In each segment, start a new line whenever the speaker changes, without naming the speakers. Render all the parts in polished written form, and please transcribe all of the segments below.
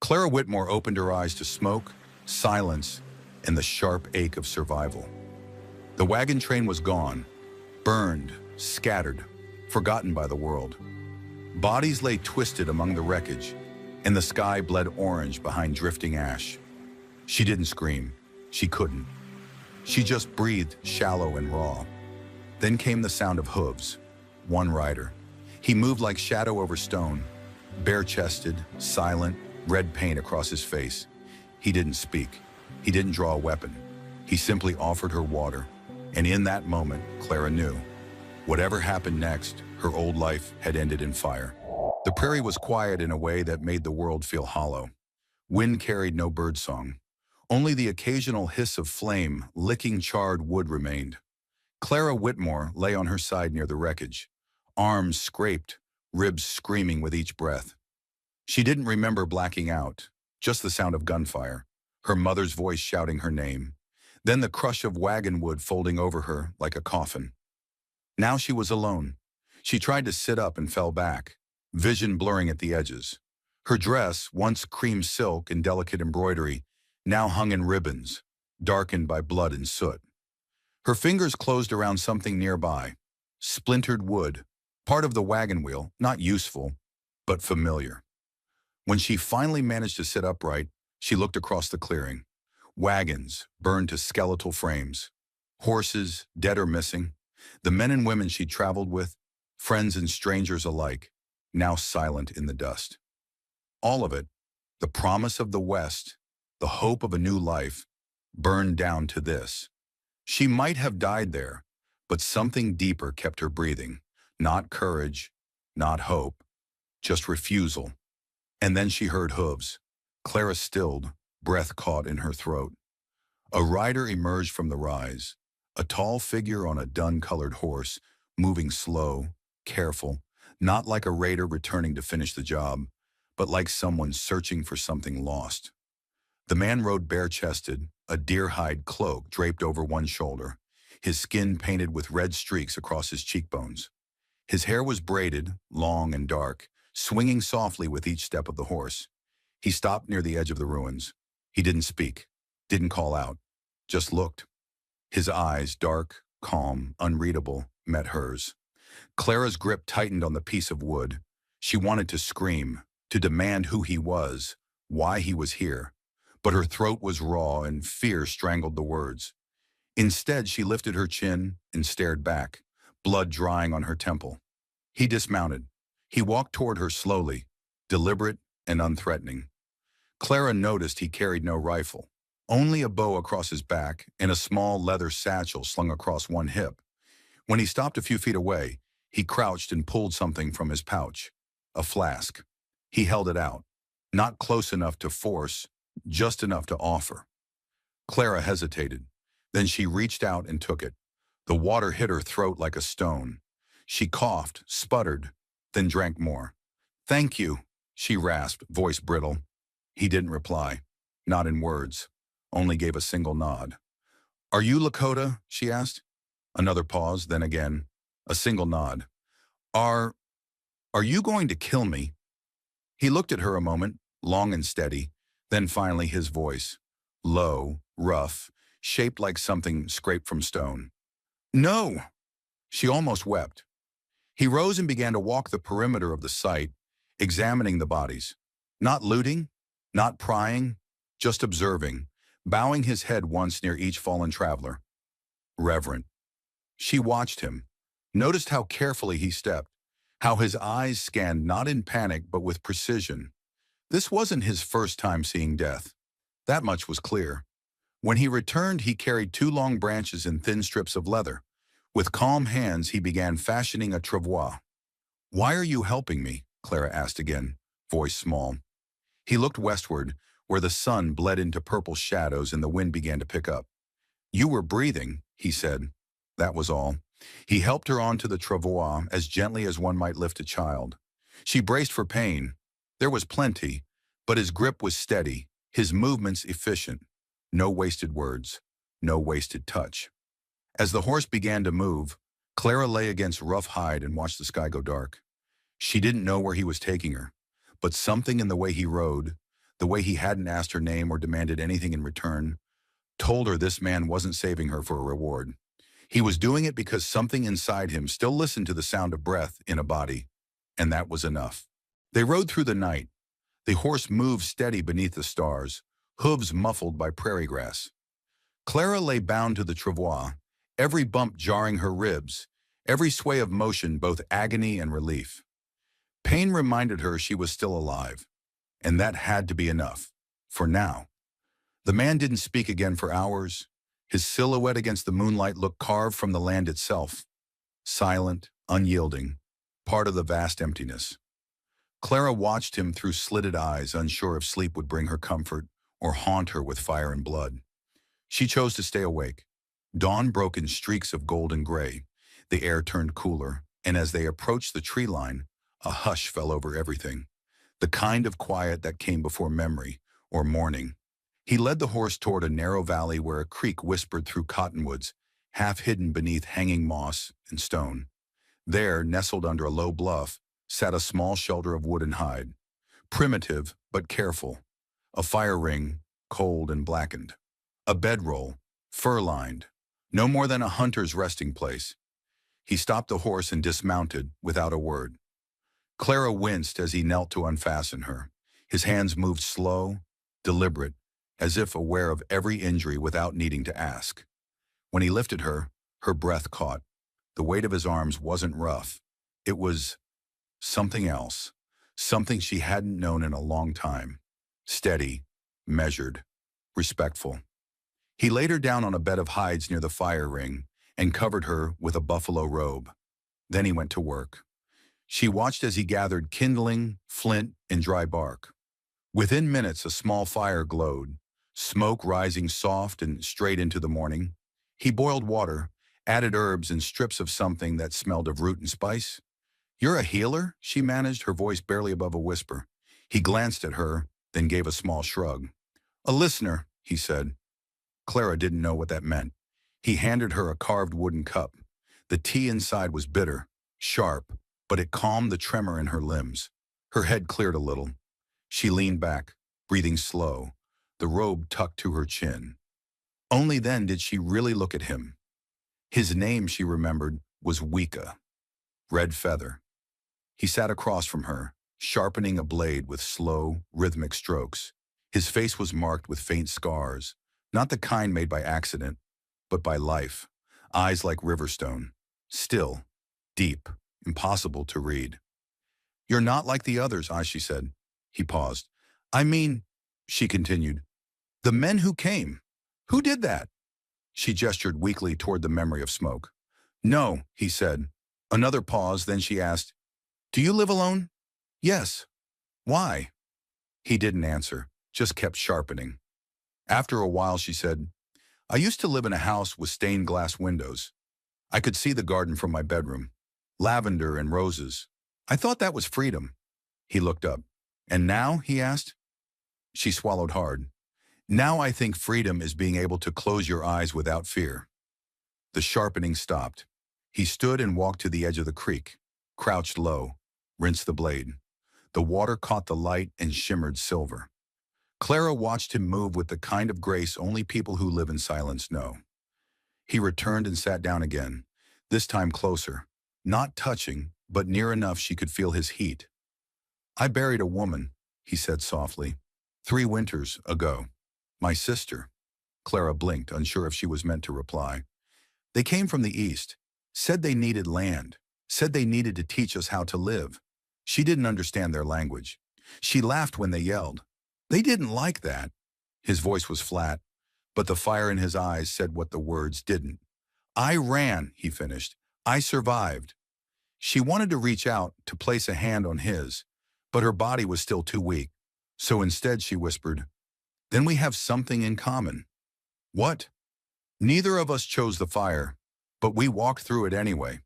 Clara Whitmore opened her eyes to smoke, silence, and the sharp ache of survival. The wagon train was gone, burned, scattered, forgotten by the world. Bodies lay twisted among the wreckage, and the sky bled orange behind drifting ash. She didn't scream. She couldn't. She just breathed shallow and raw. Then came the sound of hooves. One rider. He moved like shadow over stone, bare-chested, silent, red paint across his face. He didn't speak. He didn't draw a weapon. He simply offered her water. And in that moment, Clara knew. Whatever happened next, her old life had ended in fire. The prairie was quiet in a way that made the world feel hollow. Wind carried no birdsong. Only the occasional hiss of flame licking charred wood remained. Clara Whitmore lay on her side near the wreckage, arms scraped, ribs screaming with each breath. She didn't remember blacking out, just the sound of gunfire, her mother's voice shouting her name, then the crush of wagon wood folding over her like a coffin. Now she was alone. She tried to sit up and fell back, vision blurring at the edges. Her dress, once cream silk and delicate embroidery, now hung in ribbons, darkened by blood and soot. Her fingers closed around something nearby, splintered wood, part of the wagon wheel, not useful, but familiar. When she finally managed to sit upright, she looked across the clearing. Wagons burned to skeletal frames. Horses, dead or missing. The men and women she traveled with, friends and strangers alike, now silent in the dust. All of it, the promise of the West, the hope of a new life, burned down to this. She might have died there, but something deeper kept her breathing. Not courage, not hope, just refusal. And then she heard hooves. Clara stilled, breath caught in her throat. A rider emerged from the rise, a tall figure on a dun-colored horse, moving slow, careful, not like a raider returning to finish the job, but like someone searching for something lost. The man rode bare-chested, a deer-hide cloak draped over one shoulder, his skin painted with red streaks across his cheekbones. His hair was braided, long and dark, swinging softly with each step of the horse. He stopped near the edge of the ruins. He didn't speak, didn't call out, just looked. His eyes, dark, calm, unreadable, met hers. Clara's grip tightened on the piece of wood. She wanted to scream, to demand who he was, why he was here. But her throat was raw and fear strangled the words. Instead, she lifted her chin and stared back, blood drying on her temple. He dismounted. He walked toward her slowly, deliberate and unthreatening. Clara noticed he carried no rifle, only a bow across his back and a small leather satchel slung across one hip. When he stopped a few feet away, he crouched and pulled something from his pouch, a flask. He held it out, not close enough to force, just enough to offer. Clara hesitated. Then she reached out and took it. The water hit her throat like a stone. She coughed, sputtered, then drank more. "Thank you," she rasped, voice brittle. He didn't reply, not in words, only gave a single nod. "Are you Lakota?" she asked. Another pause, then again, a single nod. Are you going to kill me?" He looked at her a moment, long and steady, then finally his voice, low, rough, shaped like something scraped from stone. "No!" She almost wept. He rose and began to walk the perimeter of the site, examining the bodies. Not looting, not prying, just observing, bowing his head once near each fallen traveler. Reverent. She watched him, noticed how carefully he stepped, how his eyes scanned not in panic but with precision. This wasn't his first time seeing death. That much was clear. When he returned, he carried 2 long branches and thin strips of leather. With calm hands, he began fashioning a travois. "Why are you helping me?" Clara asked again, voice small. He looked westward, where the sun bled into purple shadows and the wind began to pick up. "You were breathing," he said. That was all. He helped her onto the travois as gently as one might lift a child. She braced for pain. There was plenty, but his grip was steady, his movements efficient. No wasted words, no wasted touch. As the horse began to move, Clara lay against rough hide and watched the sky go dark. She didn't know where he was taking her, but something in the way he rode, The way he hadn't asked her name or demanded anything in return told her this man wasn't saving her for a reward. He was doing it because something inside him still listened to the sound of breath in a body, and that was enough. They rode through the night. The horse moved steady beneath the stars, hooves muffled by prairie grass. Clara lay bound to the travois, every bump jarring her ribs, every sway of motion both agony and relief. Pain reminded her she was still alive, and that had to be enough, for now. The man didn't speak again for hours. His silhouette against the moonlight looked carved from the land itself, silent, unyielding, part of the vast emptiness. Clara watched him through slitted eyes, unsure if sleep would bring her comfort or haunt her with fire and blood. She chose to stay awake. Dawn broke in streaks of gold and gray. The air turned cooler, and as they approached the tree line, a hush fell over everything, the kind of quiet that came before memory or mourning. He led the horse toward a narrow valley where a creek whispered through cottonwoods, half hidden beneath hanging moss and stone. There, nestled under a low bluff, sat a small shelter of wood and hide, primitive but careful, a fire ring, cold and blackened, a bedroll, fur-lined, no more than a hunter's resting place. He stopped the horse and dismounted without a word. Clara winced as he knelt to unfasten her. His hands moved slow, deliberate, as if aware of every injury without needing to ask. When he lifted her, her breath caught. The weight of his arms wasn't rough. It was something else, something she hadn't known in a long time. Steady, measured, respectful. He laid her down on a bed of hides near the fire ring and covered her with a buffalo robe. Then he went to work. She watched as he gathered kindling, flint, and dry bark. Within minutes, a small fire glowed, smoke rising soft and straight into the morning. He boiled water, added herbs and strips of something that smelled of root and spice. "You're a healer?" she managed, her voice barely above a whisper. He glanced at her, then gave a small shrug. "A listener," he said. Clara didn't know what that meant. He handed her a carved wooden cup. The tea inside was bitter, sharp, but it calmed the tremor in her limbs. Her head cleared a little. She leaned back, breathing slow, the robe tucked to her chin. Only then did she really look at him. His name, she remembered, was Wika, Red Feather. He sat across from her, sharpening a blade with slow, rhythmic strokes. His face was marked with faint scars, not the kind made by accident, but by life. Eyes like riverstone, still, deep, impossible to read. "You're not like the others," she said. He paused. "I mean," she continued, "the men who came. Who did that?" She gestured weakly toward the memory of smoke. "No," he said. Another pause, then she asked, "Do you live alone?" "Yes." "Why?" He didn't answer, just kept sharpening. After a while, she said, "I used to live in a house with stained glass windows. I could see the garden from my bedroom. Lavender and roses. I thought that was freedom." He looked up. "And now?" he asked. She swallowed hard. "Now I think freedom is being able to close your eyes without fear." The sharpening stopped. He stood and walked to the edge of the creek, crouched low, rinsed the blade. The water caught the light and shimmered silver. Clara watched him move with the kind of grace only people who live in silence know. He returned and sat down again, this time closer, not touching, but near enough she could feel his heat. "I buried a woman," he said softly, "3 winters ago. My sister." Clara blinked, unsure if she was meant to reply. "They came from the east, said they needed land, said they needed to teach us how to live." She didn't understand their language. She laughed when they yelled. "They didn't like that." His voice was flat, but the fire in his eyes said what the words didn't. "I ran," he finished. "I survived." She wanted to reach out, to place a hand on his, but her body was still too weak. So instead she whispered, "Then we have something in common." "What?" "Neither of us chose the fire, but we walked through it anyway."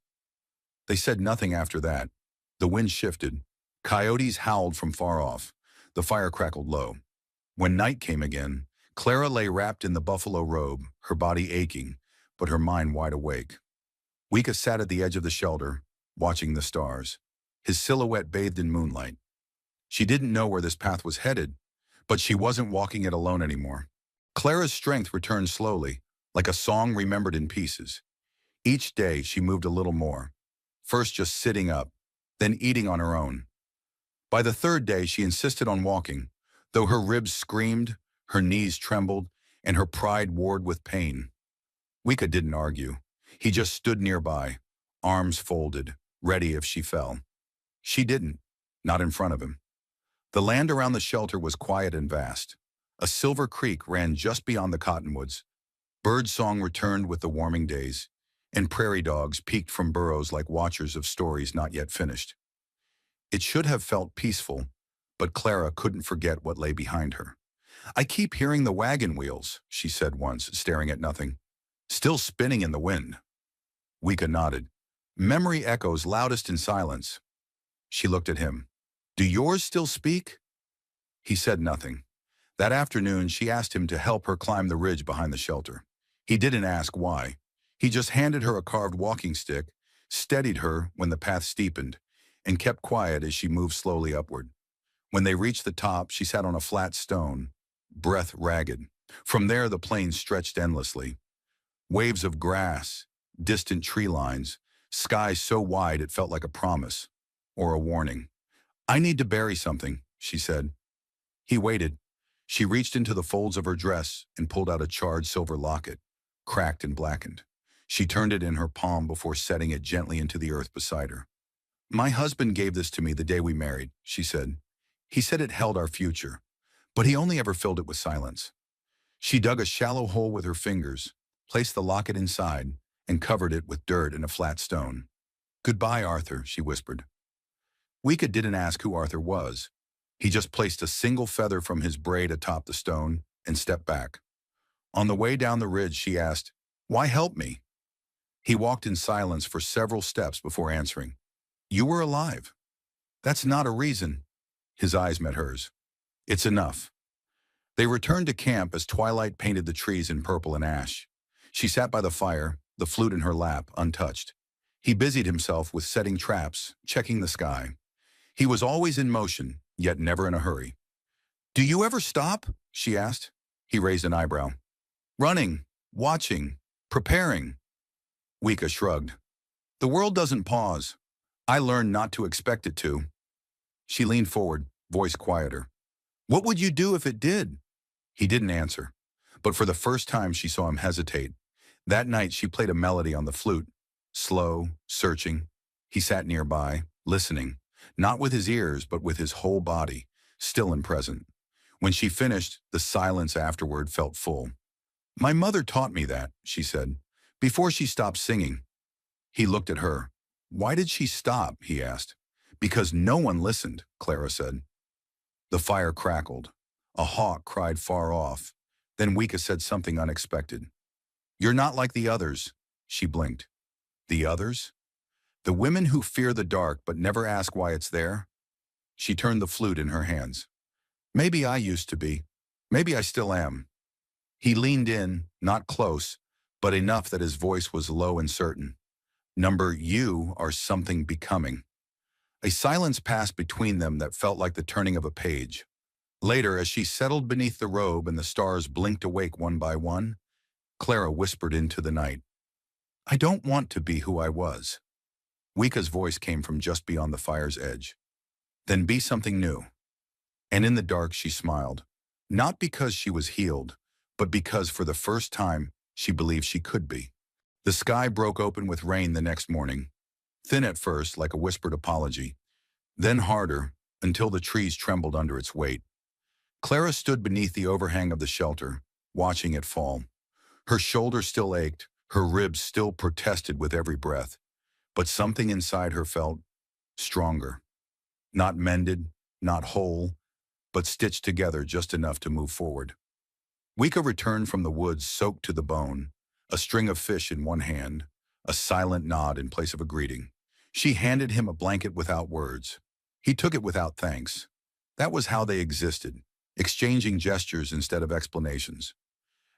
They said nothing after that. The wind shifted. Coyotes howled from far off. The fire crackled low. When night came again, Clara lay wrapped in the buffalo robe, her body aching, but her mind wide awake. Wika sat at the edge of the shelter, watching the stars, his silhouette bathed in moonlight. She didn't know where this path was headed, But she wasn't walking it alone anymore. Clara's strength returned slowly, like a song remembered in pieces. Each day she moved a little more, first just sitting up, then eating on her own. By the third day she insisted on walking, though her ribs screamed, her knees trembled, and her pride warred with pain. Wika didn't argue. He just stood nearby, arms folded, ready if she fell. She didn't, not in front of him. The land around the shelter was quiet and vast. A silver creek ran just beyond the cottonwoods. Birdsong returned with the warming days, and prairie dogs peeked from burrows like watchers of stories not yet finished. It should have felt peaceful, but Clara couldn't forget what lay behind her. "I keep hearing the wagon wheels," she said once, staring at nothing. "Still spinning in the wind." Wika nodded. "Memory echoes loudest in silence." She looked at him. "Do yours still speak?" He said nothing. That afternoon, she asked him to help her climb the ridge behind the shelter. He didn't ask why. He just handed her a carved walking stick, steadied her when the path steepened, and kept quiet as she moved slowly upward. When they reached the top, she sat on a flat stone, breath ragged. From there, the plain stretched endlessly. Waves of grass, distant tree lines, sky so wide it felt like a promise, or a warning. "I need to bury something," she said. He waited. She reached into the folds of her dress and pulled out a charred silver locket, cracked and blackened. She turned it in her palm before setting it gently into the earth beside her. "My husband gave this to me the day we married," she said. "He said it held our future, but he only ever filled it with silence." She dug a shallow hole with her fingers, placed the locket inside, and covered it with dirt and a flat stone. "Goodbye, Arthur," she whispered. Wika didn't ask who Arthur was. He just placed a single feather from his braid atop the stone and stepped back. On the way down the ridge, she asked, "Why help me?" He walked in silence for several steps before answering, "You were alive." "That's not a reason." His eyes met hers. "It's enough." They returned to camp as twilight painted the trees in purple and ash. She sat by the fire, the flute in her lap, untouched. He busied himself with setting traps, checking the sky. He was always in motion, yet never in a hurry. "Do you ever stop?" she asked. He raised an eyebrow. "Running, watching, preparing." Wika shrugged. "The world doesn't pause. I learned not to expect it to." She leaned forward, voice quieter. "What would you do if it did?" He didn't answer, but for the first time she saw him hesitate. That night she played a melody on the flute, slow, searching. He sat nearby, listening, not with his ears but with his whole body, still and present. When she finished, the silence afterward felt full. "My mother taught me that," she said, "before she stopped singing." He looked at her. "Why did she stop?" he asked. "Because no one listened," Clara said. The fire crackled. A hawk cried far off. Then Wika said something unexpected. "You're not like the others." She blinked. "The others?" "The women who fear the dark but never ask why it's there." She turned the flute in her hands. "Maybe I used to be. Maybe I still am." He leaned in, not close, but enough that his voice was low and certain. "You are something becoming." A silence passed between them that felt like the turning of a page. Later, as she settled beneath the robe and the stars blinked awake one by one, Clara whispered into the night, "I don't want to be who I was." Wika's voice came from just beyond the fire's edge. "Then be something new." And in the dark she smiled, not because she was healed, but because for the first time she believed she could be. The sky broke open with rain the next morning, thin at first like a whispered apology, then harder until the trees trembled under its weight. Clara stood beneath the overhang of the shelter, watching it fall. Her shoulder still ached, her ribs still protested with every breath, but something inside her felt stronger. Not mended, not whole, but stitched together just enough to move forward. Wika returned from the woods soaked to the bone, a string of fish in one hand, a silent nod in place of a greeting. She handed him a blanket without words. He took it without thanks. That was how they existed, exchanging gestures instead of explanations.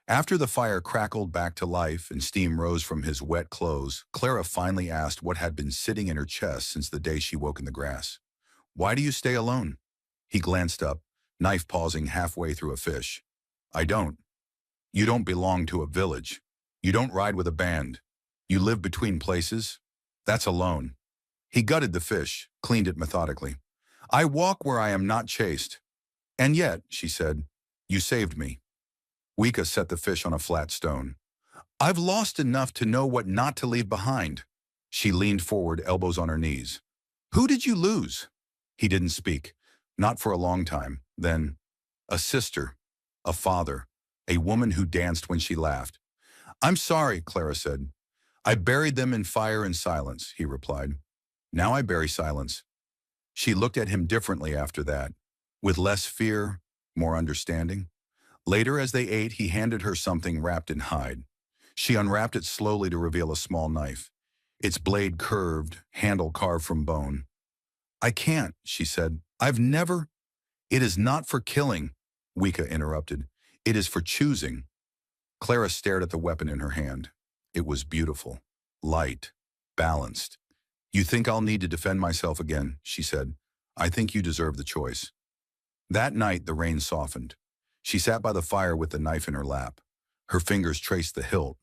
After the fire crackled back to life and steam rose from his wet clothes, Clara finally asked what had been sitting in her chest since the day she woke in the grass. "Why do you stay alone?" He glanced up, knife pausing halfway through a fish. I don't. You don't belong to a village. You don't ride with a band. You live between places. That's alone. He gutted the fish, cleaned it methodically. I walk where I am not chased. And yet, she said, you saved me. Wika set the fish on a flat stone. I've lost enough to know what not to leave behind. She leaned forward, elbows on her knees. Who did you lose? He didn't speak, not for a long time. Then, a sister, a father, a woman who danced when she laughed. I'm sorry, Clara said. I buried them in fire and silence, he replied. Now I bury silence. She looked at him differently after that, with less fear, more understanding. Later, as they ate, he handed her something wrapped in hide. She unwrapped it slowly to reveal a small knife, its blade curved, handle carved from bone. I can't, she said. I've never. It is not for killing, Wika interrupted. It is for choosing. Clara stared at the weapon in her hand. It was beautiful, light, balanced. You think I'll need to defend myself again, she said. I think you deserve the choice. That night, the rain softened. She sat by the fire with the knife in her lap. Her fingers traced the hilt.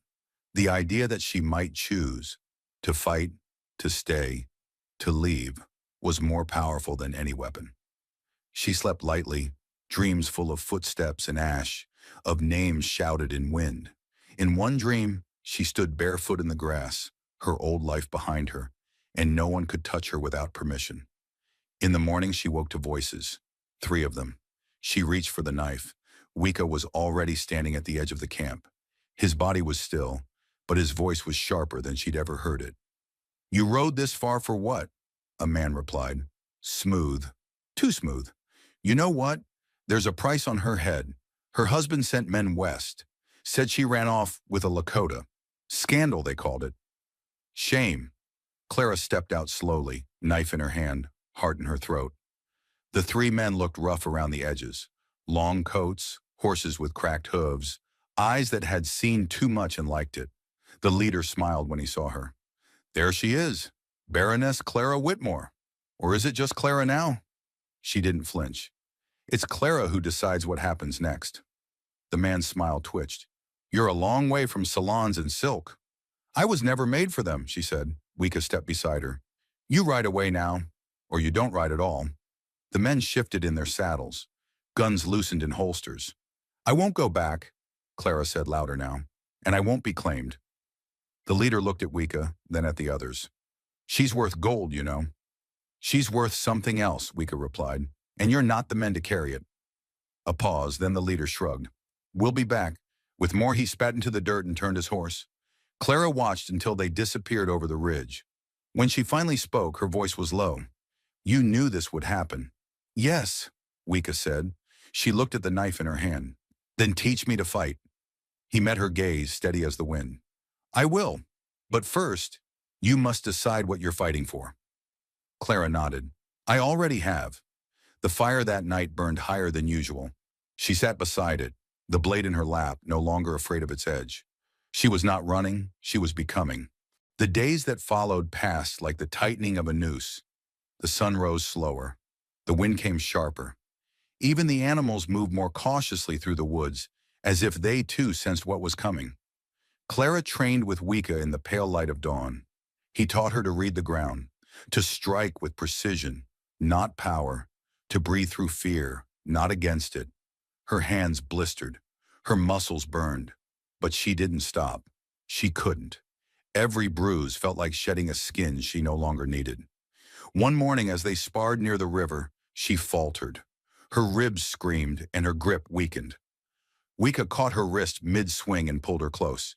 The idea that she might choose, to fight, to stay, to leave, was more powerful than any weapon. She slept lightly, dreams full of footsteps and ash, of names shouted in wind. In one dream, she stood barefoot in the grass, her old life behind her, and no one could touch her without permission. In the morning, she woke to voices, 3 of them. She reached for the knife. Wika was already standing at the edge of the camp. His body was still, but his voice was sharper than she'd ever heard it. You rode this far for what? A man replied. Smooth. Too smooth. You know what? There's a price on her head. Her husband sent men west. Said she ran off with a Lakota. Scandal, they called it. Shame. Clara stepped out slowly, knife in her hand, heart in her throat. The 3 men looked rough around the edges. Long coats, horses with cracked hooves, eyes that had seen too much and liked it. The leader smiled when he saw her. There she is, Baroness Clara Whitmore. Or is it just Clara now? She didn't flinch. It's Clara who decides what happens next. The man's smile twitched. You're a long way from salons and silk. I was never made for them, she said. Wika stepped beside her. You ride away now, or you don't ride at all. The men shifted in their saddles. Guns loosened in holsters. I won't go back, Clara said louder now, and I won't be claimed. The leader looked at Wika, then at the others. She's worth gold, you know. She's worth something else, Wika replied, and you're not the men to carry it. A pause, then the leader shrugged. We'll be back. With more, he spat into the dirt and turned his horse. Clara watched until they disappeared over the ridge. When she finally spoke, her voice was low. You knew this would happen. Yes, Wika said. She looked at the knife in her hand. Then teach me to fight. He met her gaze, steady as the wind. I will. But first, you must decide what you're fighting for. Clara nodded. I already have. The fire that night burned higher than usual. She sat beside it, the blade in her lap, no longer afraid of its edge. She was not running, she was becoming. The days that followed passed like the tightening of a noose. The sun rose slower. The wind came sharper. Even the animals moved more cautiously through the woods, as if they too sensed what was coming. Clara trained with Wika in the pale light of dawn. He taught her to read the ground, to strike with precision, not power, to breathe through fear, not against it. Her hands blistered, her muscles burned, but she didn't stop. She couldn't. Every bruise felt like shedding a skin she no longer needed. One morning as they sparred near the river, she faltered. Her ribs screamed and her grip weakened. Wika caught her wrist mid-swing and pulled her close.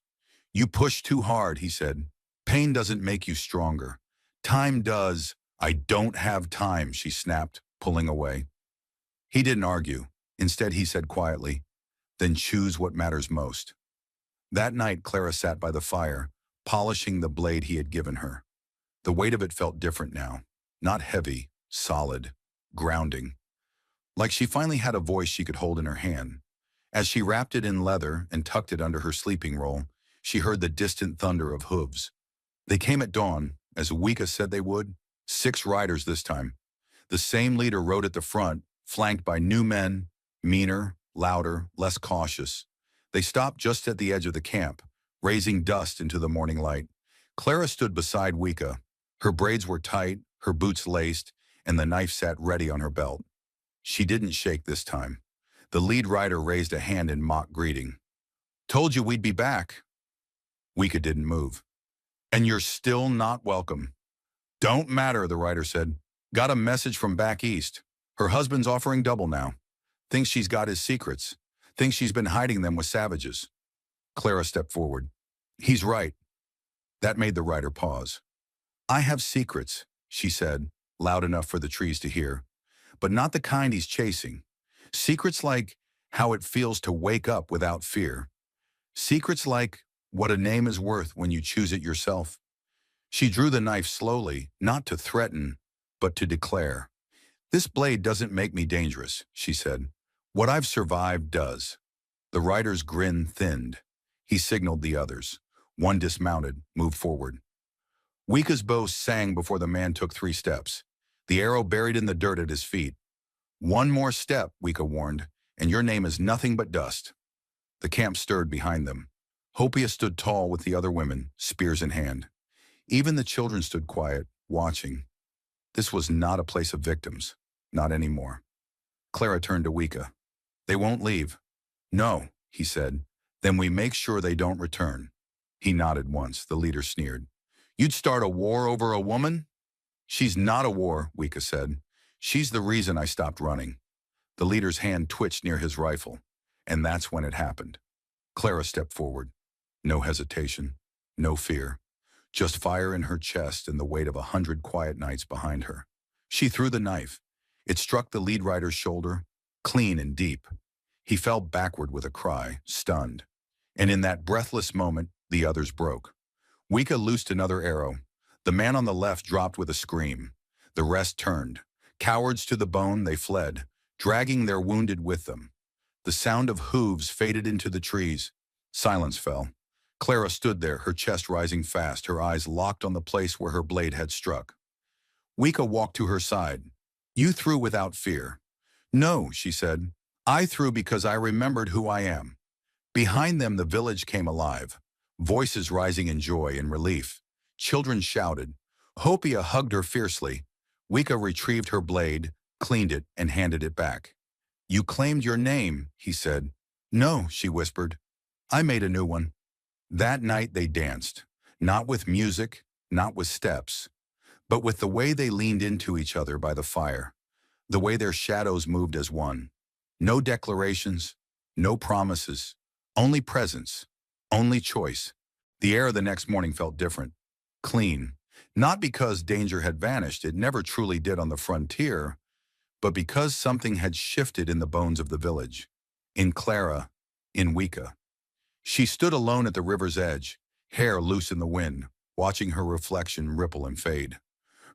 You pushed too hard, he said. Pain doesn't make you stronger. Time does. I don't have time, she snapped, pulling away. He didn't argue. Instead, he said quietly, then choose what matters most. That night, Clara sat by the fire, polishing the blade he had given her. The weight of it felt different now. Not heavy, solid, grounding. Like she finally had a voice she could hold in her hand. As she wrapped it in leather and tucked it under her sleeping roll, she heard the distant thunder of hooves. They came at dawn, as Wika said they would. 6 riders this time. The same leader rode at the front, flanked by new men, meaner, louder, less cautious. They stopped just at the edge of the camp, raising dust into the morning light. Clara stood beside Wika. Her braids were tight, her boots laced, and the knife sat ready on her belt. She didn't shake this time. The lead rider raised a hand in mock greeting. "Told you we'd be back." Wika didn't move. "And you're still not welcome." "Don't matter," the rider said. "Got a message from back east. Her husband's offering double now. Thinks she's got his secrets. Thinks she's been hiding them with savages." Clara stepped forward. "He's right." That made the rider pause. "I have secrets," she said, loud enough for the trees to hear. "But not the kind he's chasing. Secrets like how it feels to wake up without fear. Secrets like what a name is worth when you choose it yourself." She drew the knife slowly, not to threaten, but to declare. "This blade doesn't make me dangerous," she said. "What I've survived does." The rider's grin thinned. He signaled the others. One dismounted, moved forward. Wika's bow sang before the man took 3 steps, the arrow buried in the dirt at his feet. "One more step," Wika warned, "and your name is nothing but dust." The camp stirred behind them. Hopia stood tall with the other women, spears in hand. Even the children stood quiet, watching. This was not a place of victims. Not anymore. Clara turned to Wika. "They won't leave." "No," he said. "Then we make sure they don't return." He nodded once. The leader sneered. "You'd start a war over a woman?" "She's not a war," Wika said. "She's the reason I stopped running." The leader's hand twitched near his rifle, and that's when it happened. Clara stepped forward. No hesitation, no fear. Just fire in her chest and the weight of 100 quiet nights behind her. She threw the knife. It struck the lead rider's shoulder, clean and deep. He fell backward with a cry, stunned. And in that breathless moment, the others broke. Wika loosed another arrow. The man on the left dropped with a scream. The rest turned. Cowards to the bone, they fled, dragging their wounded with them. The sound of hooves faded into the trees. Silence fell. Clara stood there, her chest rising fast, her eyes locked on the place where her blade had struck. Wika walked to her side. "You threw without fear." "No," she said. "I threw because I remembered who I am." Behind them, the village came alive, voices rising in joy and relief. Children shouted. Hopia hugged her fiercely. Wika retrieved her blade, cleaned it, and handed it back. "You claimed your name," he said. "No," she whispered. "I made a new one." That night they danced, not with music, not with steps, but with the way they leaned into each other by the fire, the way their shadows moved as one. No declarations, no promises, only presence, only choice. The air the next morning felt different, clean, not because danger had vanished, it never truly did on the frontier, but because something had shifted in the bones of the village, in Clara, in Wika. She stood alone at the river's edge, hair loose in the wind, watching her reflection ripple and fade.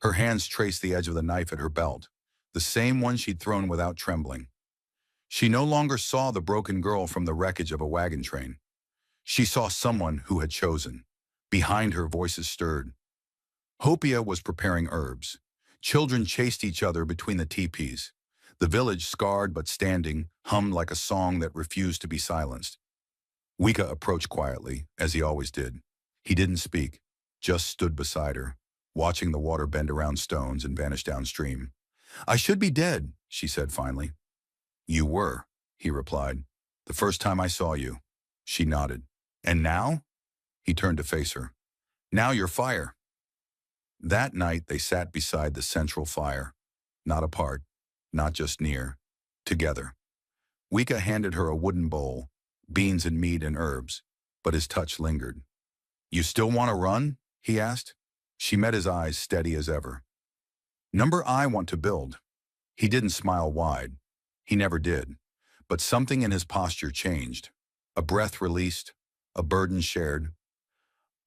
Her hands traced the edge of the knife at her belt, the same one she'd thrown without trembling. She no longer saw the broken girl from the wreckage of a wagon train. She saw someone who had chosen. Behind her, voices stirred. Hopia was preparing herbs. Children chased each other between the teepees. The village, scarred but standing, hummed like a song that refused to be silenced. Wika approached quietly, as he always did. He didn't speak, just stood beside her, watching the water bend around stones and vanish downstream. "I should be dead," she said finally. "You were," he replied. "The first time I saw you." She nodded. "And now?" He turned to face her. "Now you're fire." That night they sat beside the central fire, not apart, not just near, together. Wika handed her a wooden bowl, beans and meat and herbs, but his touch lingered. "You still want to run?" he asked. She met his eyes, steady as ever. "Number I want to build." He didn't smile wide. He never did. But something in his posture changed. A breath released, a burden shared.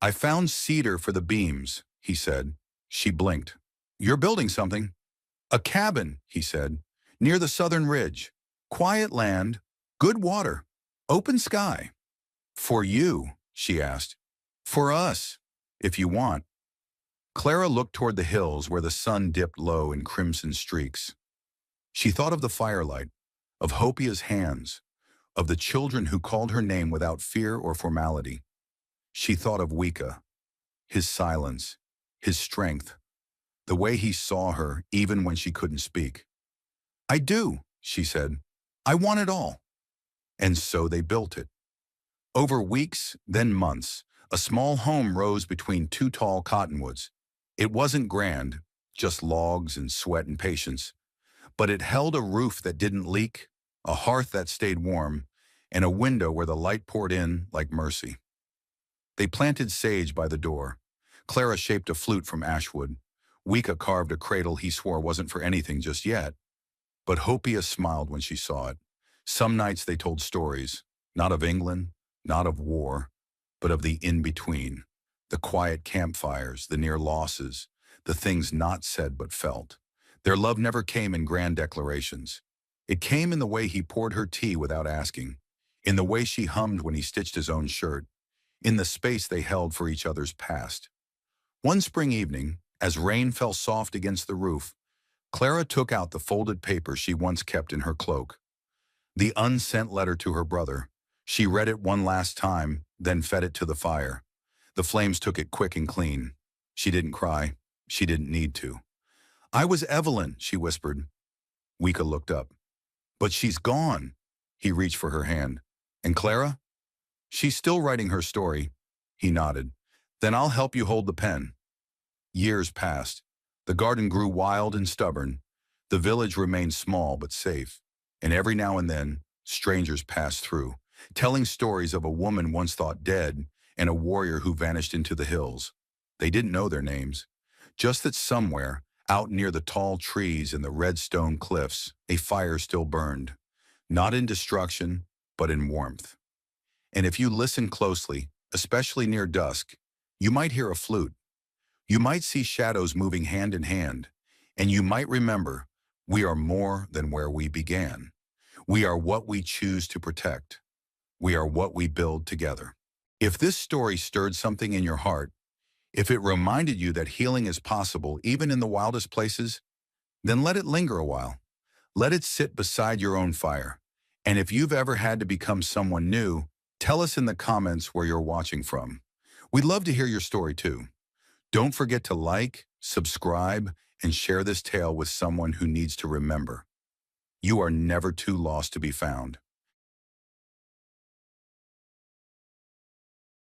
"I found cedar for the beams," he said. She blinked. "You're building something." "A cabin," he said, "near the southern ridge. Quiet land, good water, open sky." "For you," she asked. "For us, if you want." Clara looked toward the hills where the sun dipped low in crimson streaks. She thought of the firelight, of Hopia's hands, of the children who called her name without fear or formality. She thought of Wika, his silence, his strength, the way he saw her even when she couldn't speak. "I do," she said. "I want it all." And so they built it. Over weeks, then months, a small home rose between two tall cottonwoods. It wasn't grand, just logs and sweat and patience, but it held a roof that didn't leak, a hearth that stayed warm, and a window where the light poured in like mercy. They planted sage by the door. Clara shaped a flute from ashwood. Wika carved a cradle he swore wasn't for anything just yet. But Hopia smiled when she saw it. Some nights they told stories, not of England, not of war, but of the in-between, the quiet campfires, the near losses, the things not said but felt. Their love never came in grand declarations. It came in the way he poured her tea without asking, in the way she hummed when he stitched his own shirt, in the space they held for each other's past. One spring evening, as rain fell soft against the roof, Clara took out the folded paper she once kept in her cloak. The unsent letter to her brother. She read it one last time, then fed it to the fire. The flames took it quick and clean. She didn't cry. She didn't need to. "I was Evelyn," she whispered. Wika looked up. "But she's gone." He reached for her hand. "And Clara?" "She's still writing her story." He nodded. "Then I'll help you hold the pen." Years passed. The garden grew wild and stubborn. The village remained small but safe. And every now and then, strangers passed through, telling stories of a woman once thought dead and a warrior who vanished into the hills. They didn't know their names, just that somewhere, out near the tall trees and the red stone cliffs, a fire still burned, not in destruction, but in warmth. And if you listen closely, especially near dusk, you might hear a flute. You might see shadows moving hand in hand, and you might remember, we are more than where we began. We are what we choose to protect. We are what we build together. If this story stirred something in your heart, if it reminded you that healing is possible even in the wildest places, then let it linger a while. Let it sit beside your own fire. And if you've ever had to become someone new, tell us in the comments where you're watching from. We'd love to hear your story too. Don't forget to like, subscribe, and share this tale with someone who needs to remember. You are never too lost to be found.